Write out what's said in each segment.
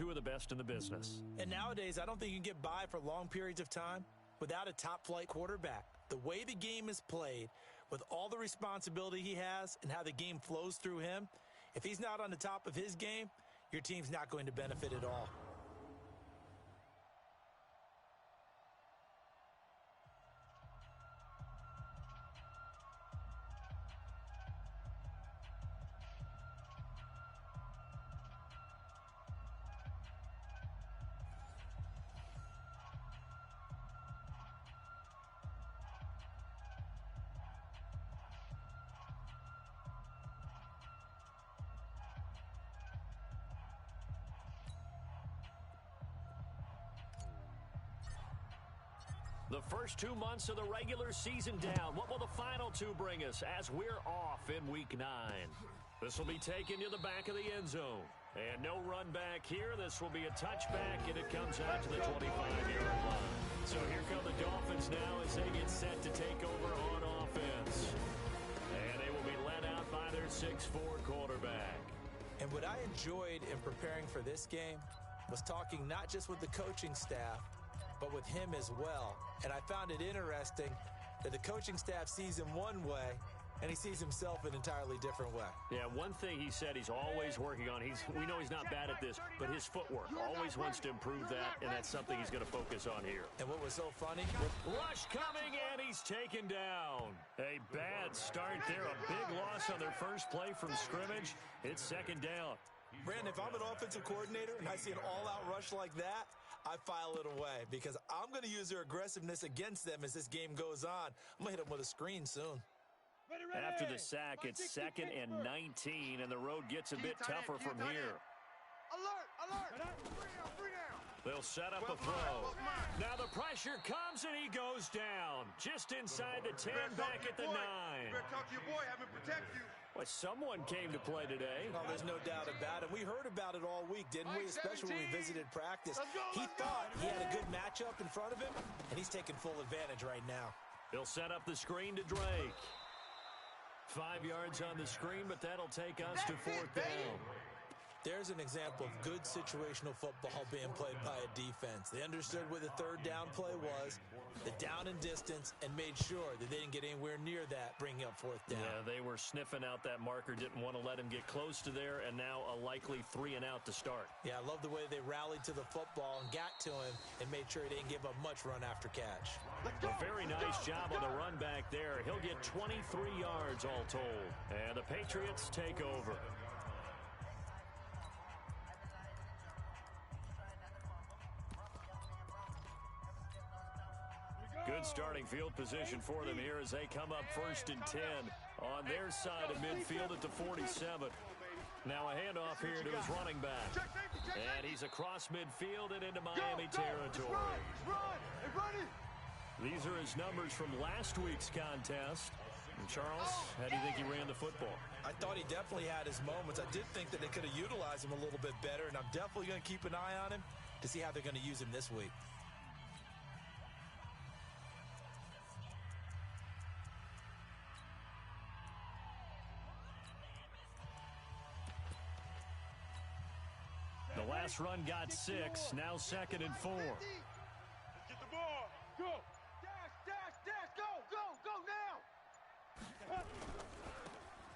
two of the best in the business. And nowadays, I don't think you can get by for long periods of time without a top-flight quarterback. The way the game is played, with all the responsibility he has and how the game flows through him, if he's not on the top of his game, your team's not going to benefit at all. The first 2 months of the regular season down. What will the final two bring us as we're off in Week 9? This will be taken to the back of the end zone. And no run back here. This will be a touchback, and it comes out to the 25-yard line. So here come the Dolphins now as they get set to take over on offense. And they will be led out by their 6'4 quarterback. And what I enjoyed in preparing for this game was talking not just with the coaching staff, but with him as well. And I found it interesting that the coaching staff sees him one way, and he sees himself an entirely different way. Yeah, one thing he said he's always working on, we know he's not bad at this, but his footwork, always wants to improve that, and that's something he's going to focus on here. And what was so funny? Rush coming, and he's taken down. A bad start there, a big loss on their first play from scrimmage. It's second down. Brandon, if I'm an offensive coordinator and I see an all-out rush like that, I file it away because I'm going to use their aggressiveness against them as this game goes on. I'm going to hit them with a screen soon. After the sack, it's 2nd and 19, and the road gets a bit tougher from here. Alert! They'll set up a throw. Now the pressure comes, and he goes down. Just inside the 10, back at the 9. You better talk to your boy, have him protect you. Well, someone came to play today. Well, there's no doubt about it. We heard about it all week, didn't we? Especially when we visited practice. He thought he had a good matchup in front of him, and he's taking full advantage right now. They'll set up the screen to Drake. 5 yards on the screen, but that'll take us to 4th down. There's an example of good situational football being played by a defense. They understood where the 3rd down play was, the down and distance, and made sure that they didn't get anywhere near that, bringing up 4th down. Yeah, they were sniffing out that marker, didn't want to let him get close to there, and now a likely 3 and out to start. Yeah, I love the way they rallied to the football and got to him and made sure he didn't give up much run after catch. A very nice job on the run back there. He'll get 23 yards all told. And the Patriots take over. Good starting field position for them here as they come up 1st and 10 on their side of midfield at the 47. Now a handoff here to his running back. And he's across midfield and into Miami territory. These are his numbers from last week's contest. And Charles, how do you think he ran the football? I thought he definitely had his moments. I did think that they could have utilized him a little bit better, and I'm definitely going to keep an eye on him to see how they're going to use him this week. The last run got 6, now 2nd and 4. Let's get the ball. Go. Dash. Go now.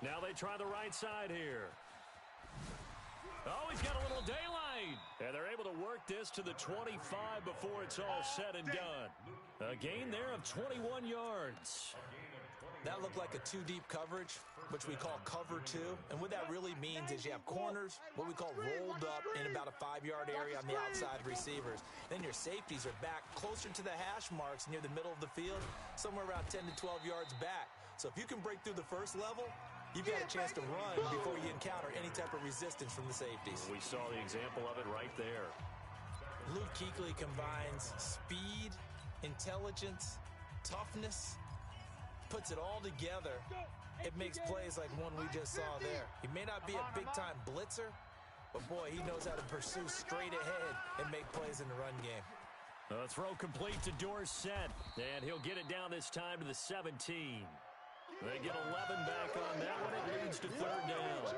Now they try the right side here. Oh, he's got a little daylight. And they're able to work this to the 25 before it's all said and done. A gain there of 21 yards. That looked like a 2-deep coverage, which we call cover 2. And what that really means is you have corners, what we call rolled up in about a 5-yard area on the outside receivers. Then your safeties are back closer to the hash marks near the middle of the field, somewhere around 10 to 12 yards back. So if you can break through the first level, you've got a chance to run before you encounter any type of resistance from the safeties. We saw the example of it right there. Luke Kuechly combines speed, intelligence, toughness, puts it all together. It makes plays like one we just saw there. He may not be a big-time blitzer, but boy, he knows how to pursue straight ahead and make plays in the run game. The throw complete to Dorsett, and he'll get it down this time to the 17. They get 11 back on that one. It leads to 3rd down.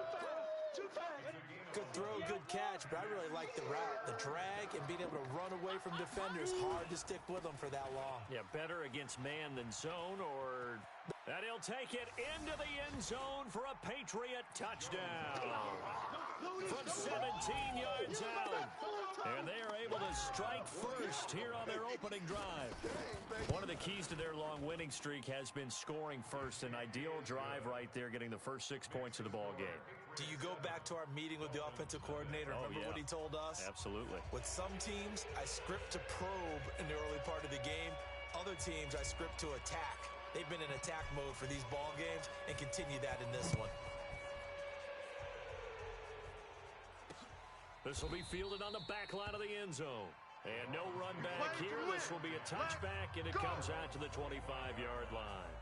Good throw, good catch, but I really like the route, the drag, and being able to run away from defenders. Hard to stick with them for that long. Yeah, better against man than zone, or... And he'll take it into the end zone for a Patriot touchdown. From 17 yards out. And they are able to strike first here on their opening drive. One of the keys to their long winning streak has been scoring first. An ideal drive right there, getting the first 6 points of the ball game. Do you go back to our meeting with the offensive coordinator? Remember what he told us? Absolutely. With some teams, I script to probe in the early part of the game. Other teams, I script to attack. They've been in attack mode for these ball games and continue that in this one. This will be fielded on the back line of the end zone. And no run back here. This will be a touchback, and it comes out to the 25-yard line.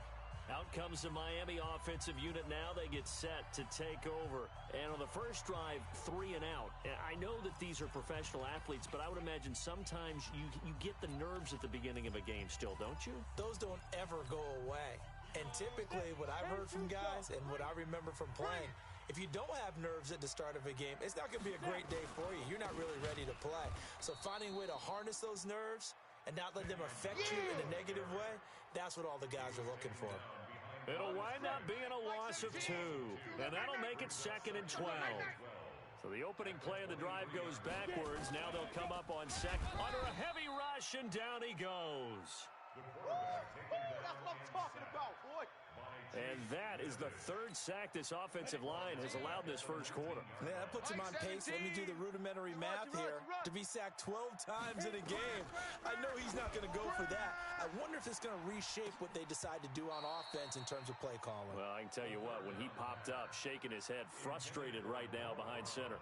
Out comes the Miami offensive unit now. They get set to take over. And on the first drive, 3 and out. I know that these are professional athletes, but I would imagine sometimes you get the nerves at the beginning of a game still, don't you? Those don't ever go away. And typically what I've heard from guys and what I remember from playing, if you don't have nerves at the start of a game, it's not going to be a great day for you. You're not really ready to play. So finding a way to harness those nerves and not let them affect you in a negative way, that's what all the guys are looking for. It'll wind up being a loss of 2, and that'll make it 2nd and 12. So the opening play of the drive goes backwards. Now they'll come up on second under a heavy rush, and down he goes. That's what I'm talking about, boy. And that is the 3rd sack this offensive line has allowed this first quarter. Yeah, that puts him on pace. Let me do the rudimentary math here. To be sacked 12 times in a game, I know he's not going to go for that. I wonder if it's going to reshape what they decide to do on offense in terms of play calling. Well, I can tell you what, when he popped up, shaking his head, frustrated right now behind center.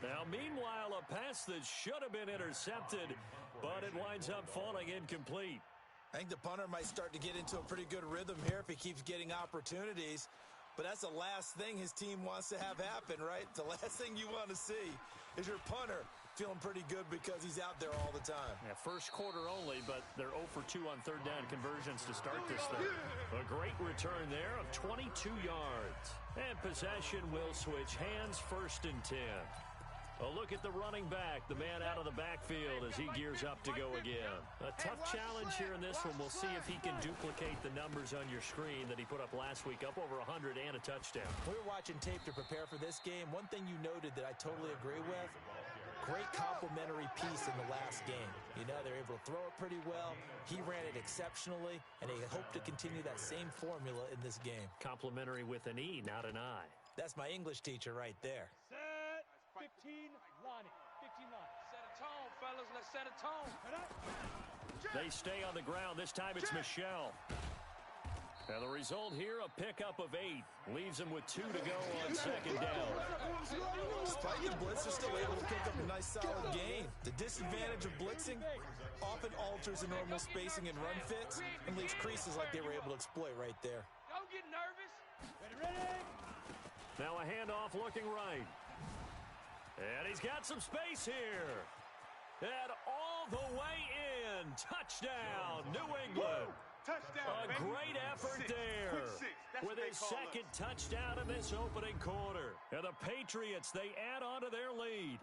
Now, meanwhile, a pass that should have been intercepted, but it winds up falling incomplete. I think the punter might start to get into a pretty good rhythm here if he keeps getting opportunities. But that's the last thing his team wants to have happen, right? The last thing you want to see is your punter feeling pretty good because he's out there all the time. Yeah, first quarter only, but they're 0 for 2 on 3rd down conversions to start this thing. A great return there of 22 yards. And possession will switch hands, 1st and 10. A look at the running back, the man out of the backfield as he gears up to go again. A tough challenge here in this one. We'll see if he can duplicate the numbers on your screen that he put up last week, up over 100 and a touchdown. We were watching tape to prepare for this game. One thing you noted that I totally agree with, great complimentary piece in the last game. You know, they're able to throw it pretty well. He ran it exceptionally, and they hope to continue that same formula in this game. Complimentary with an E, not an I. That's my English teacher right there. 15 line. 15 line. Set a tone, fellas. Let's set a tone. They stay on the ground. This time it's Michelle. And the result here, a pickup of 8. Leaves them with 2 to go on 2nd down. Despite the blitz, they're still able to pick up a nice solid gain. The disadvantage of blitzing often alters the normal spacing and run fits and leaves creases like they were able to exploit right there. Don't get nervous. Ready? Now a handoff looking right. And he's got some space here. And all the way in. Touchdown, New England. Touchdown, A great effort there. With his 2nd touchdown in this opening quarter. And the Patriots, they add on to their lead.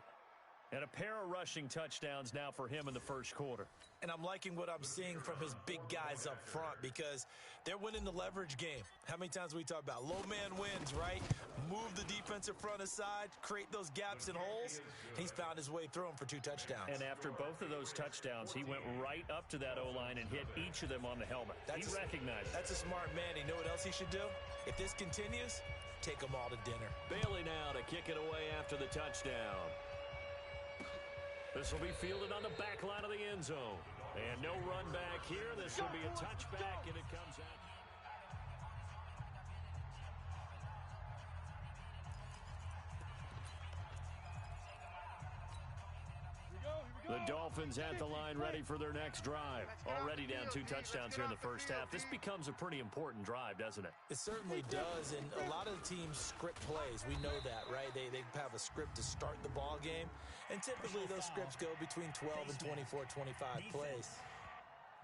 And a pair of rushing touchdowns now for him in the first quarter. And I'm liking what I'm seeing from his big guys up front because they're winning the leverage game. How many times we talk about low man wins, right? Move the defensive front aside, create those gaps and holes. He's found his way through them for 2 touchdowns. And after both of those touchdowns, he went right up to that O-line and hit each of them on the helmet. He recognized it. That's a smart man. You know what else he should do? If this continues, take them all to dinner. Bailey now to kick it away after the touchdown. This will be fielded on the back line of the end zone. And no run back here. This will be a touchback, and it comes out. The Dolphins at the line ready for their next drive. Already down 2 touchdowns here in the first half. This becomes a pretty important drive, doesn't it? It certainly does, and a lot of the teams script plays. We know that, right? They have a script to start the ball game, and typically those scripts go between 12 and 24, 25 plays.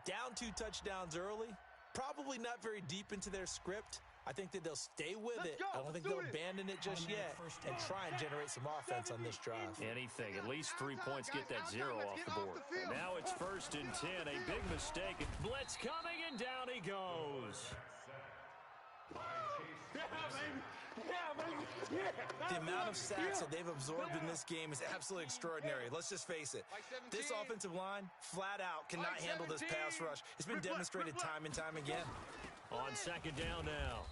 Down 2 touchdowns early, probably not very deep into their script, I think that they'll stay with it. I don't think they'll abandon it just yet and try and generate some offense on this drive. Anything. At least 3 points, get that zero off the board. And now it's 1st and 10. A big mistake. Blitz coming, and down he goes. The amount of sacks that they've absorbed in this game is absolutely extraordinary. Let's just face it. This offensive line, flat out, cannot handle this pass rush. It's been demonstrated time and time again. On 2nd down now,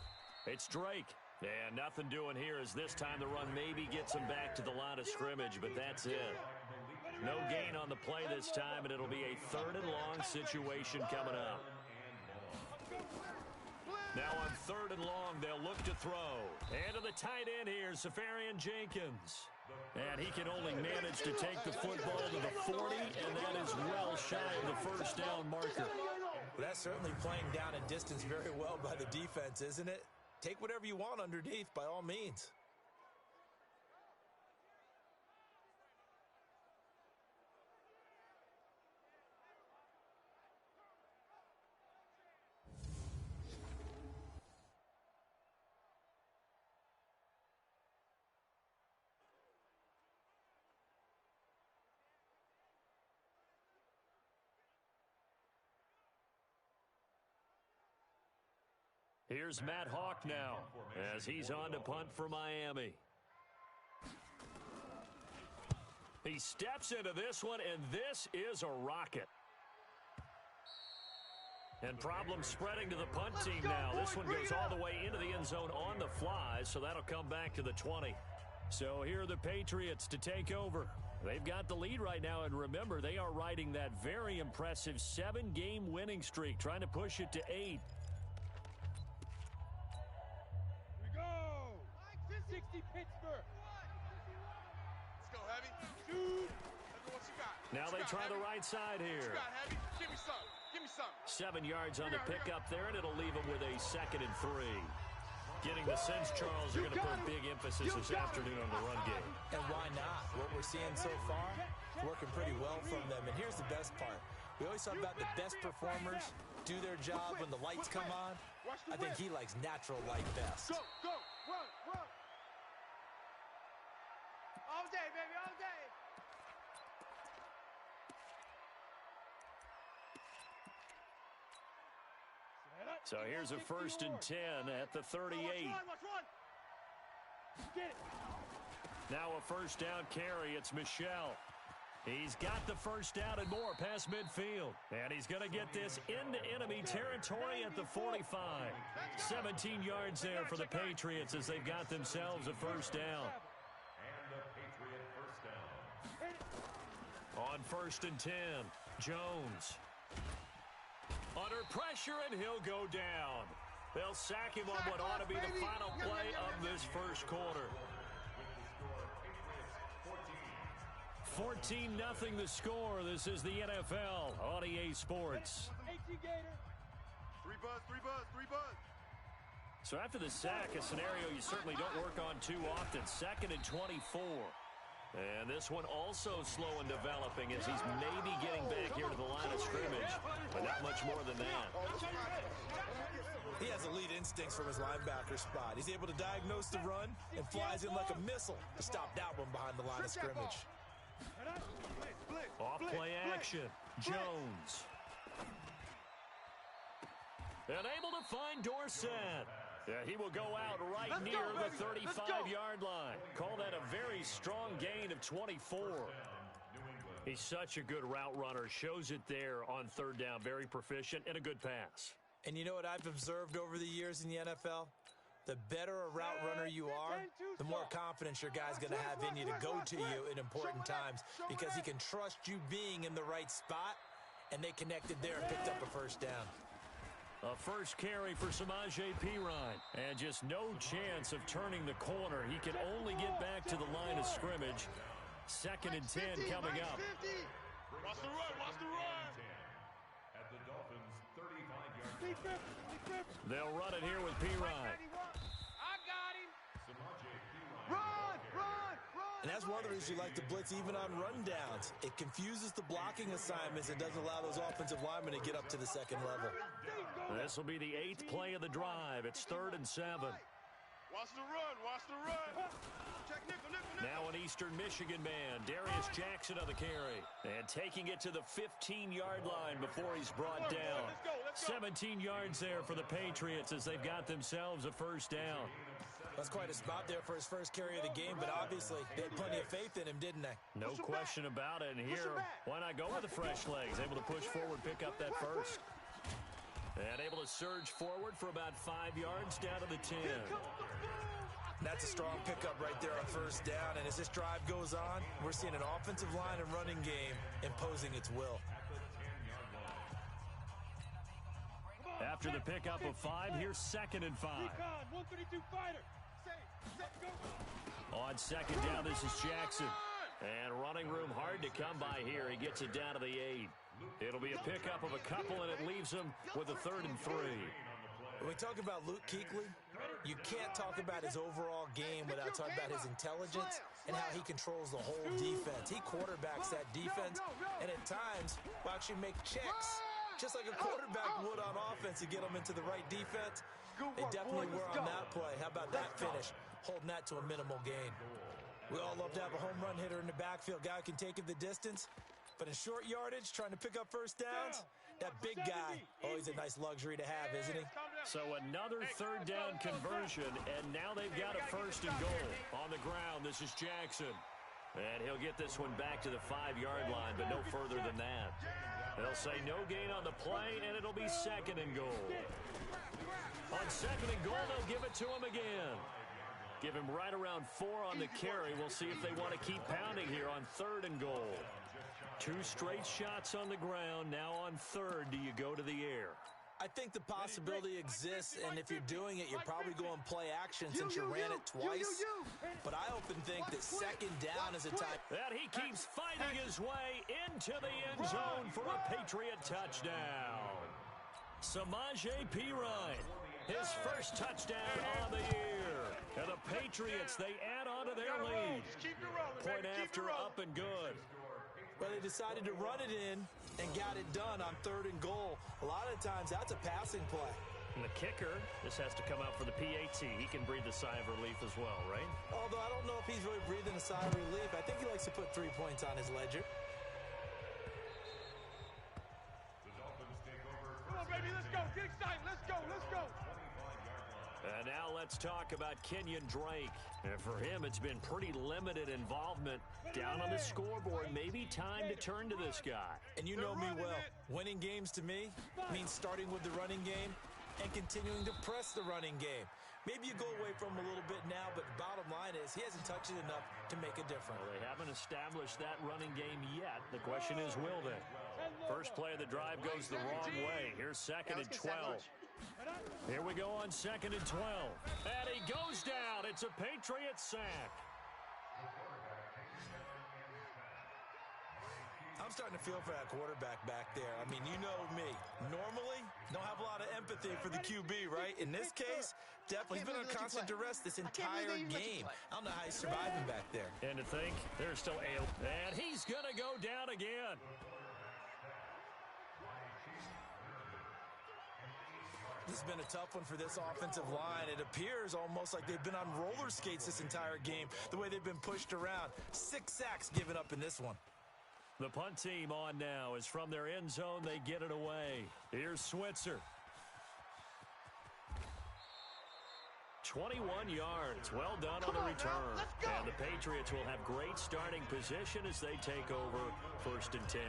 it's Drake. And nothing doing here as this time the run maybe gets him back to the line of scrimmage, but that's it. No gain on the play this time, and it'll be a 3rd and long situation coming up. Now on 3rd and long, they'll look to throw. And to the tight end here, Safarian Jenkins. And he can only manage to take the football to the 40, and that is well shy of the 1st down marker. Well, that's certainly playing down a distance very well by the defense, isn't it? Take whatever you want underneath, by all means. Here's Matt Hawk now as he's on to punt for Miami. He steps into this one, and this is a rocket. And problems spreading to the punt team now. This one goes all the way into the end zone on the fly, so that'll come back to the 20. So here are the Patriots to take over. They've got the lead right now, and remember, they are riding that very impressive 7-game winning streak, trying to push it to 8. 60 Pittsburgh. Let's go, Heavy. Shoot. What you got? Now they try the right side here. What you got, Heavy? Give me some. Give me some. 7 yards on the pickup there, and it'll leave them with a 2nd and 3. Getting the sense Charles are going to put big emphasis this afternoon on the run game. And why not? What we're seeing so far, working pretty well from them. And here's the best part. We always talk about the best performers do their job when the lights come on. I think he likes natural light best. Go, go, run, run. All day, baby, all day. So here's a 1st and 10 at the 38. Get it. Now a 1st down carry. It's Michelle. He's got the 1st down and more past midfield. And he's going to get this into enemy territory at the 45. 17 yards there for the Patriots as they've got themselves a 1st down. On 1st and 10, Jones. Under pressure, and he'll go down. They'll sack him on what ought to be the final play of this 1st quarter. 14-0 the score. This is the NFL on EA Sports. 3 buzz, 3 buzz, 3 buzz. So after the sack, a scenario you certainly don't work on too often. 2nd and 24. And this one also slow in developing as he's maybe getting back here to the line of scrimmage, but not much more than that. He has elite instincts from his linebacker spot. He's able to diagnose the run and flies in like a missile to stop that one behind the line of scrimmage. Off play action. Jones. And able to find Dorsett. Yeah, he will go out right near the 35-yard line. Call that a very strong gain of 24. He's such a good route runner. Shows it there on 3rd down. Very proficient and a good pass. And you know what I've observed over the years in the NFL? The better a route runner you are, the more confidence your guy's going to have in you to go to you in important times because he can trust you being in the right spot, and they connected there and picked up a 1st down. A 1st carry for Samaje Perine. And just no chance of turning the corner. He can only get back to the line of scrimmage. 2nd and 10 coming up. Watch the run, watch the run. At the Dolphins' 35-yard line. They'll run it here with Perine. I got him. Samaje Perine. Run, run, run. And that's one of the reasons you like to blitz even on rundowns. It confuses the blocking assignments and doesn't allow those offensive linemen to get up to the second level. This will be the 8th play of the drive. It's 3rd and 7. Watch the run. Watch the run. Check nickel. Now an Eastern Michigan man, Darius Jackson on the carry. And taking it to the 15-yard line before he's brought down. 17 yards there for the Patriots as they've got themselves a first down. That's quite a spot there for his first carry of the game, but obviously they had plenty of faith in him, didn't they? No question about it. And here, why not go with the fresh legs? Able to push forward, pick up that first. And able to surge forward for about 5 yards down to the 10. That's a strong pickup right there on first down. And as this drive goes on, we're seeing an offensive line and running game imposing its will. After the pickup of 5, here's 2nd and 5. 132 fighter. On second down, this is Jackson. And running room hard to come by here. He gets it down to the 8. It'll be a pickup of a couple, and it leaves him with a 3rd and 3. When we talk about Luke Kuechly, you can't talk about his overall game without talking about his intelligence and how he controls the whole defense. He quarterbacks that defense, and at times will actually make checks, just like a quarterback would on offense to get them into the right defense. They definitely were on that play. How about that finish, holding that to a minimal gain? We all love to have a home run hitter in the backfield, guy who can take it the distance. But in short yardage, trying to pick up first downs, that big guy, always a nice luxury to have, isn't he? So another 3rd down conversion, and now they've got a 1st and goal. On the ground, this is Jackson. And he'll get this one back to the 5-yard line, but no further than that. They'll say no gain on the play, and it'll be 2nd and goal. On 2nd and goal, they'll give it to him again. Give him right around 4 on the carry. We'll see if they want to keep pounding here on 3rd and goal. 2 straight shots on the ground. Now on 3rd, do you go to the air? I think the possibility exists, and if you're doing it, you're probably going play action since you ran it twice. But I often think that 2nd down is a time. And he keeps fighting his way into the end zone for a Patriot touchdown. Samaje Perine, his first touchdown on the year. And the Patriots, they add on to their lead. Point after up and good. Well, they decided to run it in and got it done on 3rd and goal. A lot of times, that's a passing play. And the kicker, this has to come out for the PAT. He can breathe a sigh of relief as well, right? Although I don't know if he's really breathing a sigh of relief. I think he likes to put 3 points on his ledger. Come on, baby, let's go. Get excited. Let's go. And now let's talk about Kenyon Drake. And for him, it's been pretty limited involvement down on the scoreboard. Maybe time to turn to this guy. And you know me well. Winning games to me means starting with the running game and continuing to press the running game. Maybe you go away from him a little bit now, but the bottom line is he hasn't touched it enough to make a difference. Well, they haven't established that running game yet. The question is, will they? First play of the drive goes the wrong way. Here's 2nd and 12. Here we go on 2nd and 12. And he goes down. It's a Patriot sack. I'm starting to feel for that quarterback back there. I mean, you know me. Normally, don't have a lot of empathy for the QB, right? In this case, definitely, he's been on constant duress this entire game. I don't know how he's surviving back there. And to think, there's still a... And he's going to go down again. This has been a tough one for this offensive line. It appears almost like they've been on roller skates this entire game, the way they've been pushed around. 6 sacks given up in this one. The punt team on now is from their end zone. They get it away. Here's Switzer. 21 yards. Well done on the return. And the Patriots will have great starting position as they take over 1st and 10.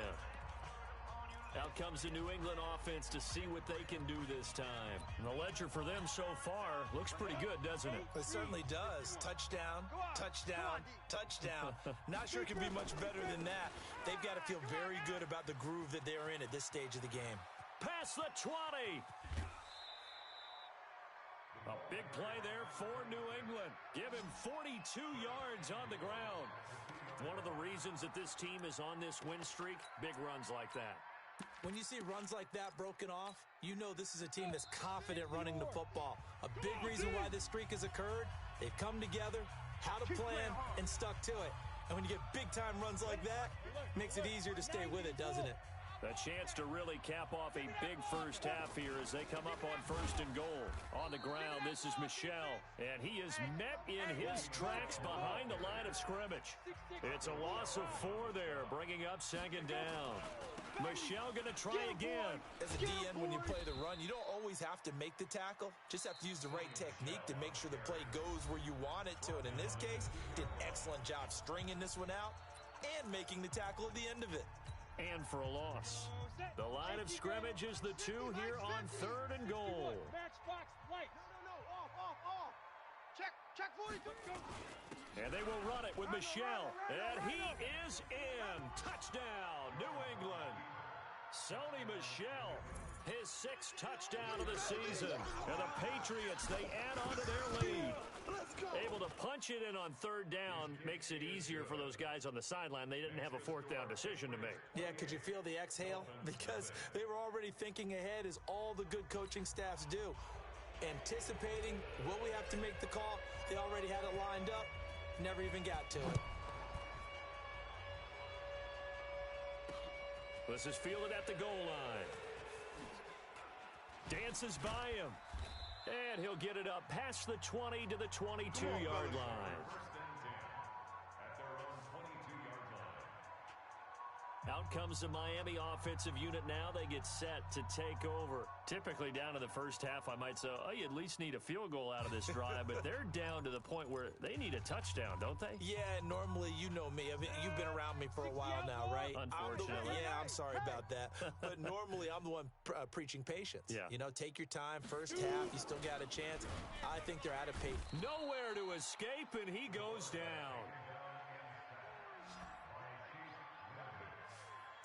Out comes the New England offense to see what they can do this time. And the ledger for them so far looks pretty good, doesn't it? It certainly does. Touchdown, touchdown, touchdown. Not sure it can be much better than that. They've got to feel very good about the groove that they're in at this stage of the game. Past the 20. A big play there for New England. Give him 42 yards on the ground. One of the reasons that this team is on this win streak, big runs like that. When you see runs like that broken off, you know this is a team that's confident running the football. A big reason why this streak has occurred, they've come together, had a plan, and stuck to it. And when you get big-time runs like that, makes it easier to stay with it, doesn't it? A chance to really cap off a big first half here as they come up on 1st and goal. On the ground, this is Michel, and he is met in his tracks behind the line of scrimmage. It's a loss of 4 there, bringing up 2nd down. Michel going to try again. As a DN, when you play the run, you don't always have to make the tackle. Just have to use the right technique to make sure the play goes where you want it to. And in this case, did an excellent job stringing this one out and making the tackle at the end of it. And for a loss. The line of scrimmage is the 2 here on 3rd and goal. Check 42. And they will run it with Michel. And he is in. Touchdown, New England. Sony Michel, his 6th touchdown of the season. And the Patriots, they add on to their lead. Able to punch it in on 3rd down makes it easier for those guys on the sideline. They didn't have a 4th down decision to make. Yeah, could you feel the exhale? Because they were already thinking ahead, as all the good coaching staffs do. Anticipating, will we have to make the call? They already had it lined up. Never even got to it. This is fielded at the goal line. Dances by him. And he'll get it up past the 20 to the 22-yard line. Out comes the Miami offensive unit now. They get set to take over. Typically down to the first half, I might say, oh, you at least need a field goal out of this drive. But they're down to the point where they need a touchdown, don't they? Yeah, normally, you know me. I mean, you've been around me for a while now, right? Unfortunately. I'm sorry about that. But normally, I'm the one preaching patience. Yeah. You know, take your time. First half, you still got a chance. I think they're out of pace. Nowhere to escape, and he goes down.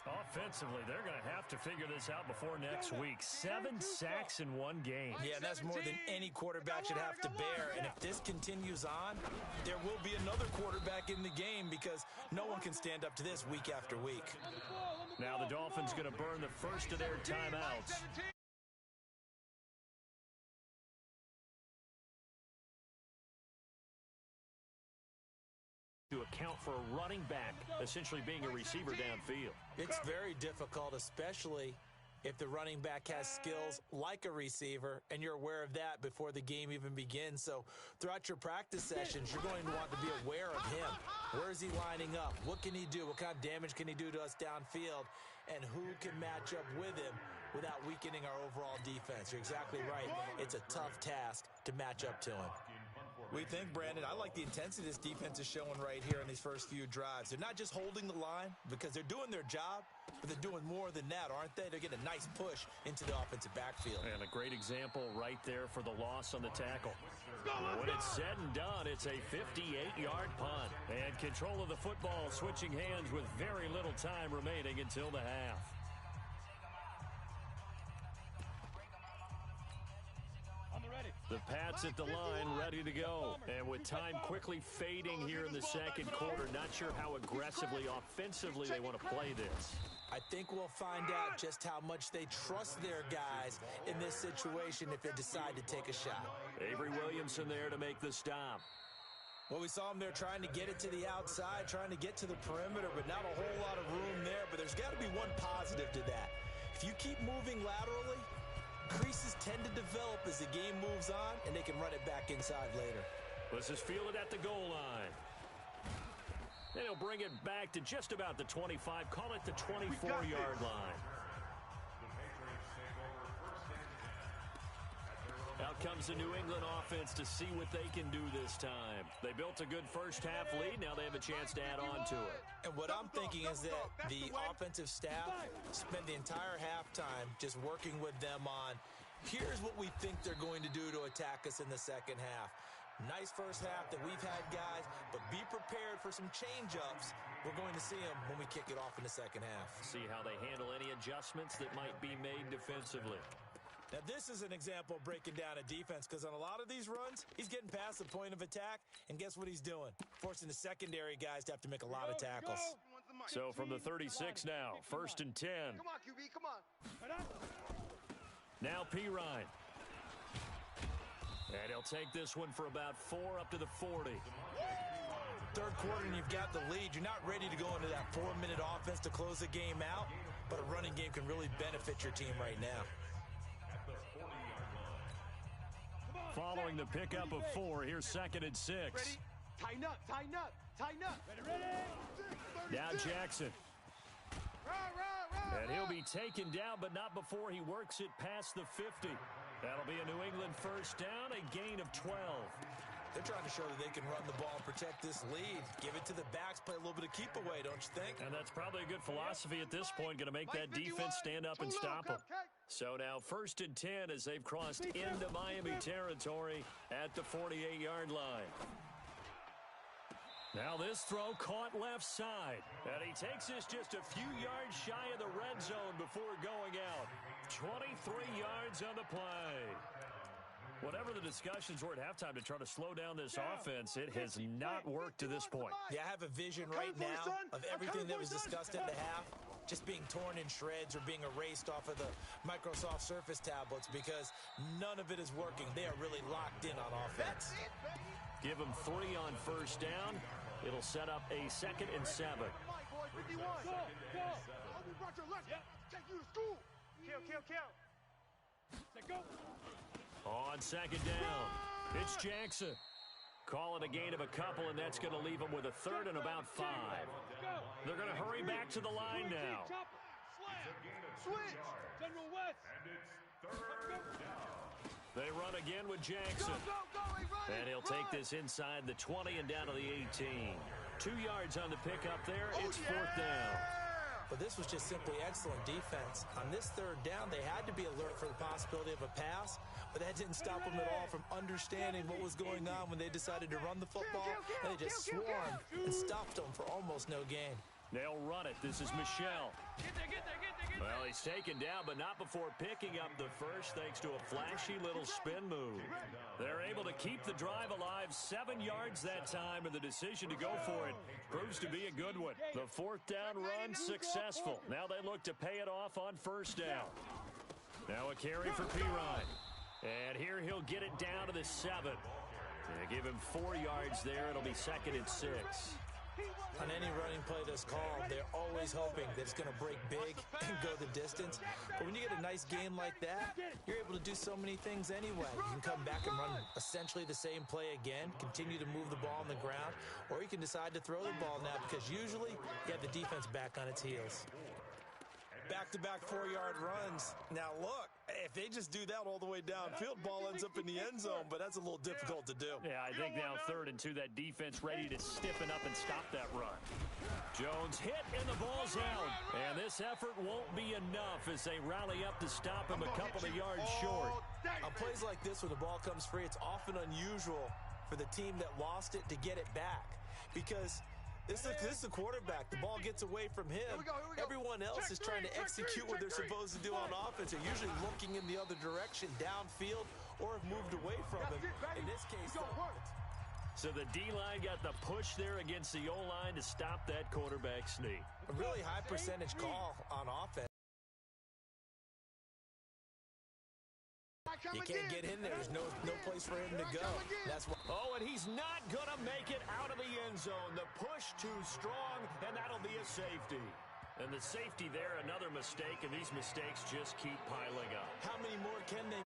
Offensively, they're going to have to figure this out before next week. 7 sacks in one game. Yeah, that's more than any quarterback should have to bear. And if this continues on, there will be another quarterback in the game because no one can stand up to this week after week. Now the Dolphins going to burn the first of their timeouts. To account for a running back essentially being a receiver downfield. It's very difficult, especially if the running back has skills like a receiver and you're aware of that before the game even begins. So throughout your practice sessions, you're going to want to be aware of him. Where is he lining up? What can he do? What kind of damage can he do to us downfield? And who can match up with him without weakening our overall defense? You're exactly right. It's a tough task to match up to him. We think, Brandon, I like the intensity this defense is showing right here in these first few drives. They're not just holding the line because they're doing their job, but they're doing more than that, aren't they? They're getting a nice push into the offensive backfield. And a great example right there for the loss on the tackle. When it's said and done, it's a 58-yard punt. And control of the football switching hands with very little time remaining until the half. The Pats at the line, ready to go. And with time quickly fading here in the second quarter, not sure how aggressively, offensively they want to play this. I think we'll find out just how much they trust their guys in this situation if they decide to take a shot. Avery Williamson there to make the stop. Well, we saw him there trying to get it to the outside, trying to get to the perimeter, but not a whole lot of room there. But there's got to be one positive to that. If you keep moving laterally, creases tend to develop as the game moves on, and they can run it back inside later. This is fielded at the goal line. And he'll bring it back to just about the 25, call it the 24-yard line. Out comes the New England offense to see what they can do this time. They built a good first half lead. Now they have a chance to add on to it. And what I'm thinking is that the offensive staff spent the entire halftime just working with them on, here's what we think they're going to do to attack us in the second half. Nice first half that we've had, guys, but be prepared for some change-ups. We're going to see them when we kick it off in the second half. See how they handle any adjustments that might be made defensively. Now, this is an example of breaking down a defense because on a lot of these runs, he's getting past the point of attack, and guess what he's doing? Forcing the secondary guys to have to make a lot of tackles. So from the 36 now, 1st and 10. Come on, QB, come on. Now Pirine. And he'll take this one for about 4 up to the 40. third quarter and you've got the lead. You're not ready to go into that 4-minute offense to close the game out, but a running game can really benefit your team right now. Following the pickup of 4, here's 2nd and 6. Ready? Tighten up, tighten up, tighten up. Ready? Now Jackson. And he'll be taken down, but not before he works it past the 50. That'll be a New England first down, a gain of 12. They're trying to show that they can run the ball and protect this lead. Give it to the backs, play a little bit of keep away, don't you think? And that's probably a good philosophy at this point, going to make that defense stand up and stop them. So now 1st and 10 as they've crossed into Miami territory at the 48-yard line. Now this throw caught left side. And he takes this just a few yards shy of the red zone before going out. 23 yards on the play. Whatever the discussions were at halftime to try to slow down this offense, it has not worked to this point. Yeah, I have a vision right now of everything that was discussed at the half just being torn in shreds or being erased off of the Microsoft Surface tablets because none of it is working. They are really locked in on offense. Give them 3 on first down. It'll set up a 2nd and 7. Go. Take you to school. Kill. Let's go. On 2nd down, it's Jackson. Call it a gain of a couple, and that's going to leave them with a 3rd and about 5. They're going to hurry back to the line now. Switch. General West. And it's 3rd down. They run again with Jackson. And he'll take this inside the 20 and down to the 18. 2 yards on the pickup there. It's 4th down. But this was just simply excellent defense. On this 3rd down, they had to be alert for the possibility of a pass, but that didn't stop them at all from understanding what was going on when they decided to run the football, and they just swarmed and stopped them for almost no gain. They'll run it. This is Michelle. Get there. Well, he's taken down, but not before picking up the first thanks to a flashy little spin move. They're able to keep the drive alive. 7 yards that time, and the decision to go for it proves to be a good one. The 4th down run successful. Now they look to pay it off on first down. Now a carry for Pirine. And here he'll get it down to the 7. They give him 4 yards there. It'll be 2nd and 6. On any running play that's called, they're always hoping that it's going to break big and go the distance. But when you get a nice game like that, you're able to do so many things anyway. You can come back and run essentially the same play again, continue to move the ball on the ground, or you can decide to throw the ball now because usually you have the defense back on its heels. Back-to-back 4-yard runs. Now, look, if they just do that all the way downfield, ball ends up in the end zone, but that's a little difficult to do. Yeah, I think now 3rd and 2, that defense ready to stiffen up and stop that run. Jones hit, and the ball's out. And this effort won't be enough as they rally up to stop him a couple of yards short. On plays like this, when the ball comes free, it's often unusual for the team that lost it to get it back because this is the quarterback. The ball gets away from him. Here we go. Everyone else is trying to execute what they're supposed to do on offense. They're usually looking in the other direction, downfield, or have moved away from him. In this case, so the D-line got the push there against the O-line to stop that quarterback sneak. a really high percentage call on offense. You can't get in there. There's no place for him to go. That's why. Oh, and he's not going to make it out of the end zone. The push too strong, and that'll be a safety. And the safety there, another mistake, and these mistakes just keep piling up. How many more can they?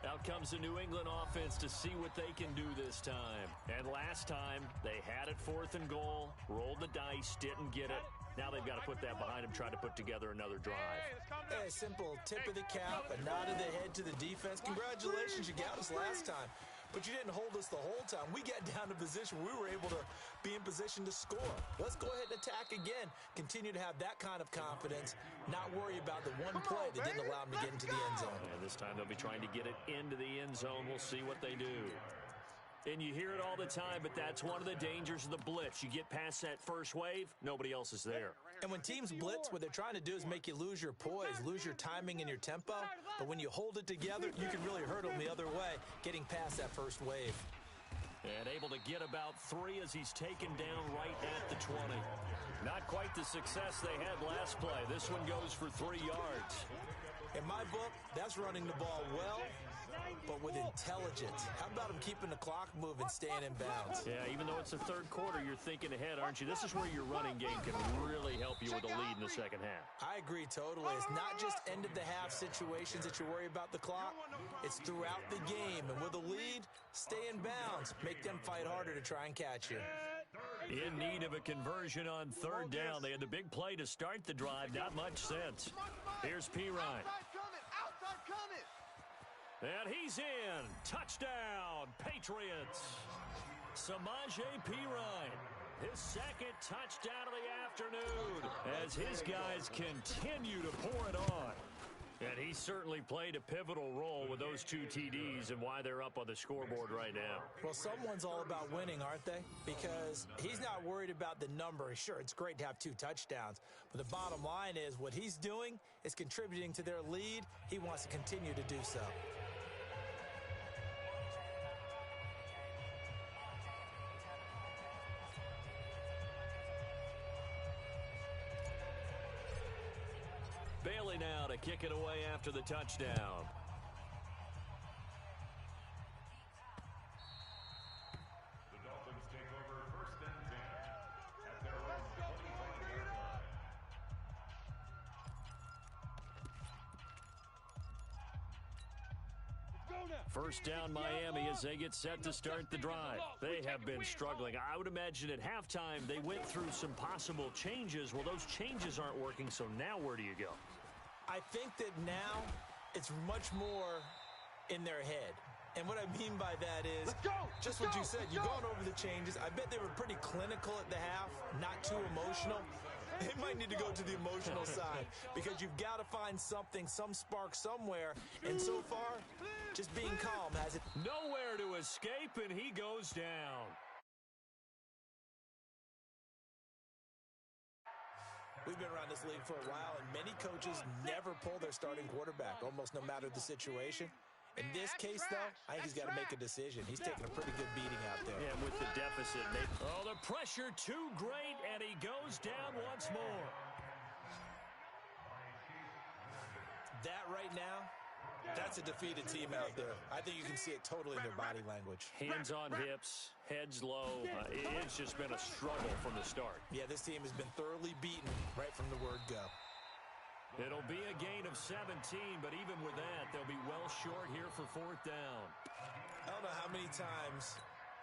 Out comes the New England offense to see what they can do this time. And last time, they had it 4th and goal, rolled the dice, didn't get it. Now they've got to put that behind them, try to put together another drive. A simple tip of the cap, a nod of the head to the defense. Congratulations, you got us last time. But you didn't hold us the whole time. We got down to position. We were able to be in position to score. Let's go ahead and attack again. Continue to have that kind of confidence. Not worry about the one play that didn't allow them to get into the end zone. And this time they'll be trying to get it into the end zone. We'll see what they do. And you hear it all the time, but that's one of the dangers of the blitz. You get past that first wave, nobody else is there. And when teams blitz, what they're trying to do is make you lose your poise, lose your timing and your tempo. But when you hold it together, you can really hurt them the other way, getting past that first wave. And able to get about 3 as he's taken down right at the 20. Not quite the success they had last play. This one goes for 3 yards. In my book, that's running the ball well, but with intelligence. How about him keeping the clock moving, staying in bounds? Yeah, even though it's the third quarter, you're thinking ahead, aren't you? This is where your running game can really help you with a lead in the second half. I agree totally. It's not just end-of-the-half situations that you worry about the clock. It's throughout the game. And with a lead, stay in bounds. Make them fight harder to try and catch you. In need of a conversion on third down. They had the big play to start the drive. Not much sense. Here's Pirine. And he's in. Touchdown, Patriots. Samaje Pirine. His second touchdown of the afternoon as his guys continue to pour it on. And he certainly played a pivotal role with those 2 TDs and why they're up on the scoreboard right now. Well, someone's all about winning, aren't they? Because he's not worried about the number. Sure, it's great to have 2 touchdowns. But the bottom line is what he's doing is contributing to their lead. He wants to continue to do so. Bailey now to kick it away after the touchdown. The Dolphins take over 1st and 10 at their own 25-yard line. First down Miami as they get set to start the drive. They have been struggling. I would imagine at halftime they went through some possible changes. Well, those changes aren't working, so now where do you go? I think that now it's much more in their head. And what I mean by that is just what you said. You've gone over the changes. I bet they were pretty clinical at the half, not too emotional. They might need to go to the emotional side because you've got to find something, some spark somewhere. And so far, just being calm has it. Nowhere to escape, and he goes down. We've been around this league for a while, and many coaches never pull their starting quarterback, almost no matter the situation. In this case, though, I think he's got to make a decision. He's taking a pretty good beating out there. Yeah, with the deficit. The pressure too great, and he goes down once more. That right now, that's a defeated team out there. I think you can see it totally in their body language. Hands on hips, heads low. It's just been a struggle from the start. Yeah, this team has been thoroughly beaten right from the word go. It'll be a gain of 17, but even with that, they'll be well short here for 4th down. I don't know how many times,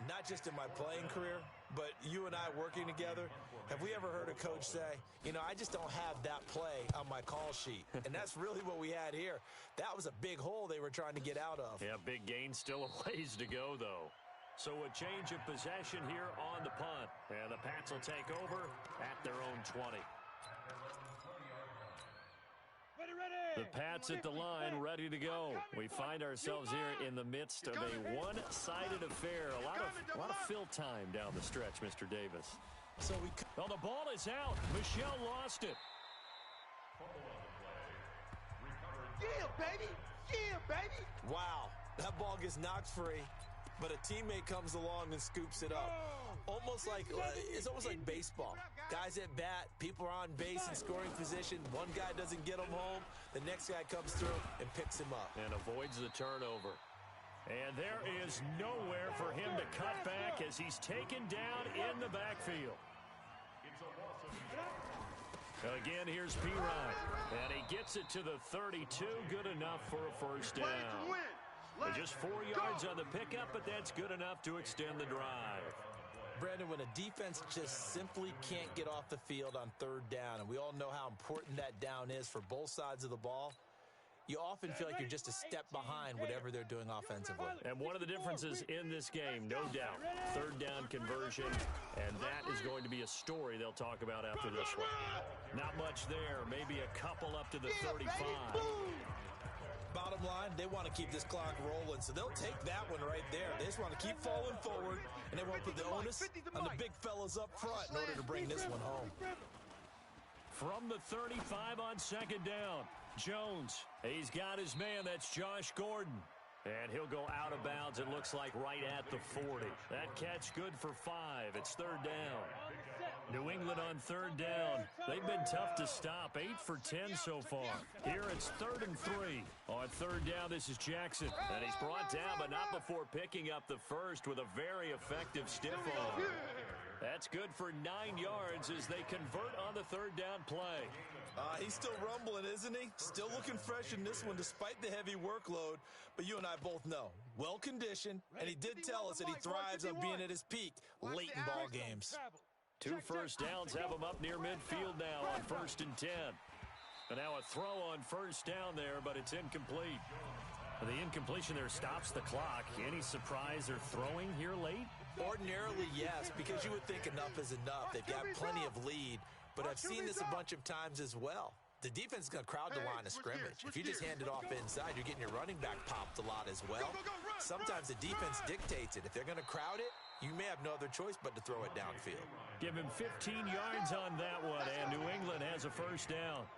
not just in my playing career, but you and I working together, have we ever heard a coach say, you know, I just don't have that play on my call sheet. And that's really what we had here. That was a big hole they were trying to get out of. Yeah, big gain, still a ways to go, though. So a change of possession here on the punt. And the Pats will take over at their own 20. The Pats at the line, ready to go. We find ourselves here in the midst of a one-sided affair. A lot of fill time down the stretch, Mr. Davis. So well, the ball is out. Michelle lost it. Yeah, baby. Yeah, baby. Wow, that ball gets knocked free, but a teammate comes along and scoops it up. It's almost like baseball. Guys at bat, people are on base in scoring position. One guy doesn't get him home. The next guy comes through and picks him up. And avoids the turnover. And there is nowhere for him to cut back as he's taken down in the backfield. Again, here's Pirine. And he gets it to the 32. Good enough for a first down. And just 4 yards on the pickup, but that's good enough to extend the drive. Brandon, when a defense just simply can't get off the field on 3rd down, and we all know how important that down is for both sides of the ball, you often feel like you're just a step behind whatever they're doing offensively. And one of the differences in this game, no doubt, 3rd down conversion, and that is going to be a story they'll talk about after this one. Not much there, maybe a couple up to the 35. Bottom line, they want to keep this clock rolling, so they'll take that one right there. They just want to keep falling forward, and they want to put the onus on the big fellas up front in order to bring this one home. From the 35 on second down, Jones. He's got his man. That's Josh Gordon. And he'll go out of bounds, it looks like, right at the 40. That catch good for 5. It's third down. New England on third down. They've been tough to stop. 8 for 10 so far. Here it's 3rd and 3. On third down, this is Jackson. And he's brought down, but not before picking up the first with a very effective stiff arm. That's good for 9 yards as they convert on the third down play. He's still rumbling, isn't he? Still looking fresh in this one despite the heavy workload. But you and I both know, well-conditioned, and he did tell us that he thrives on being at his peak late in ball games. 2 first downs have him up near midfield now on 1st and 10. And now a throw on first down there, but it's incomplete. The incompletion there stops the clock. Any surprise they're throwing here late? Ordinarily, yes, because you would think enough is enough. They've got plenty of lead, but I've seen this a bunch of times as well. The defense is going to crowd the line of scrimmage. If you just hand it off inside, you're getting your running back popped a lot as well. Sometimes the defense dictates it. If they're going to crowd it, you may have no other choice but to throw it downfield. Give him 15 yards on that one, and New England has a first down.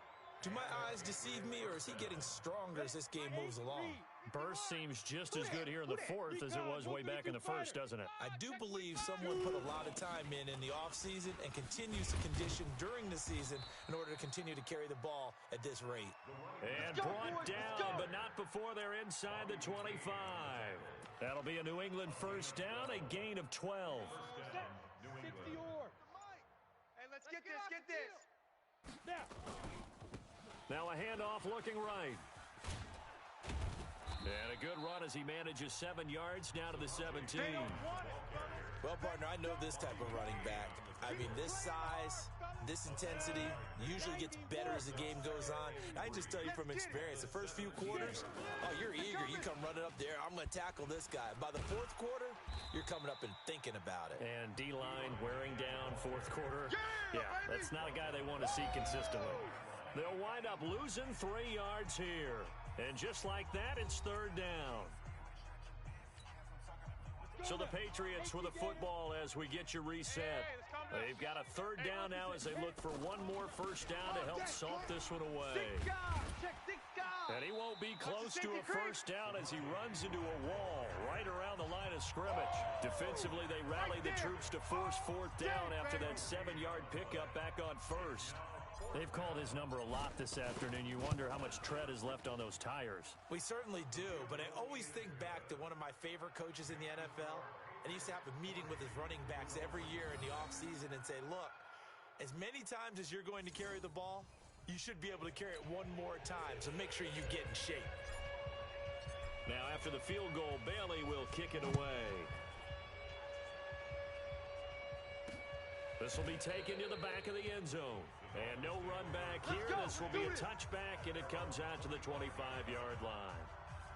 Do my eyes deceive me, or is he getting stronger as this game moves along? Burst seems just as good here in the 4th as it was way back in the 1st, doesn't it? I do believe someone put a lot of time in the offseason and continues to condition during the season in order to continue to carry the ball at this rate. And brought down, but not before they're inside the 25. That'll be a New England first down, a gain of 12. Hey, let's get this. Now a handoff looking right. And a good run as he manages 7 yards down to the 17. Well, partner, I know this type of running back. I mean, this size, this intensity usually gets better as the game goes on. I can just tell you from experience, the first few quarters, oh, you're eager. You come running up there, I'm going to tackle this guy. By the 4th quarter, you're coming up and thinking about it. And D-line wearing down 4th quarter. Yeah, that's not a guy they want to see consistently. They'll wind up losing 3 yards here. And just like that, it's third down. So the Patriots with a football as we get you reset. They've got a third down now as they look for one more first down to help salt this one away. And he won't be close to a first down as he runs into a wall right around the line of scrimmage. Defensively, they rally the troops to force 4th down after that 7-yard pickup back on first. They've called his number a lot this afternoon. You wonder how much tread is left on those tires. We certainly do, but I always think back to one of my favorite coaches in the NFL, and he used to have a meeting with his running backs every year in the offseason and say, look, as many times as you're going to carry the ball, you should be able to carry it one more time, so make sure you get in shape. Now after the field goal, Bailey will kick it away. This will be taken to the back of the end zone. And no run back here. This will be a touchback, and it comes out to the 25-yard line.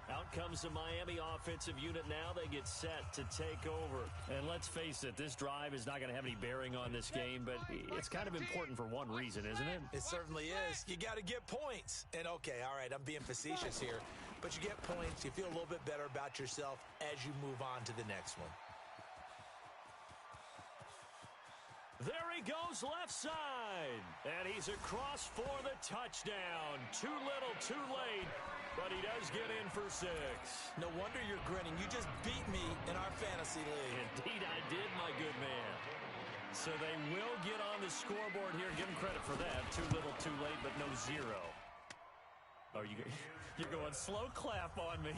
Out comes the Miami offensive unit now. They get set to take over. And let's face it, this drive is not going to have any bearing on this game, but it's kind of important for one reason, isn't it? It certainly is. You got to get points. And, okay, all right, I'm being facetious here, but you get points. You feel a little bit better about yourself as you move on to the next one. There he goes left side, and he's across for the touchdown. Too little, too late, but he does get in for 6. No wonder you're grinning. You just beat me in our fantasy league. Indeed, I did, my good man. So they will get on the scoreboard here. Give him credit for that. Too little, too late, but no 0. Oh, you're going slow clap on me.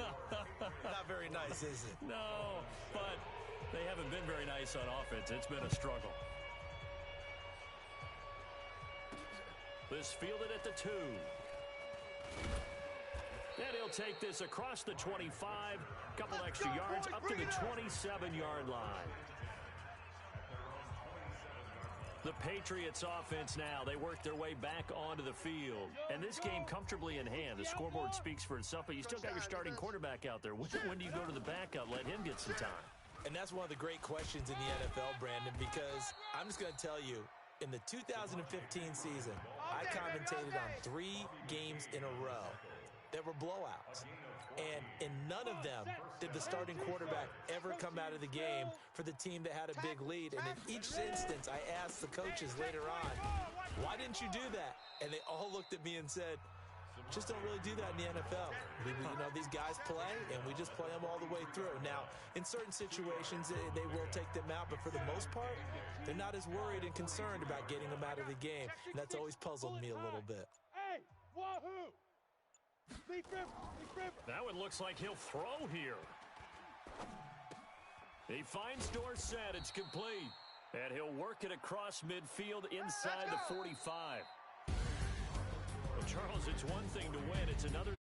Not very nice, is it? No, but they haven't been very nice on offense. It's been a struggle. This fielded at the 2. And he'll take this across the 25. Couple extra yards up to the 27-yard line. The Patriots offense now, they work their way back onto the field. And this game comfortably in hand. The scoreboard speaks for itself, but you still got your starting quarterback out there. When do you go to the backup? Let him get some time. And that's one of the great questions in the NFL, Brandon, because I'm just going to tell you, in the 2015 season, I commentated on 3 games in a row. that were blowouts. And in none of them did the starting quarterback ever come out of the game for the team that had a big lead. And in each instance, I asked the coaches later on, why didn't you do that? And they all looked at me and said, just don't really do that in the NFL. These guys play, and we just play them all the way through. Now, in certain situations, they will take them out, but for the most part, they're not as worried and concerned about getting them out of the game. And that's always puzzled me a little bit. Hey, wahoo! That one looks like he'll throw here. He finds Dorsett. It's complete. And he'll work it across midfield inside the 45. Well, Charles, it's one thing to win. It's another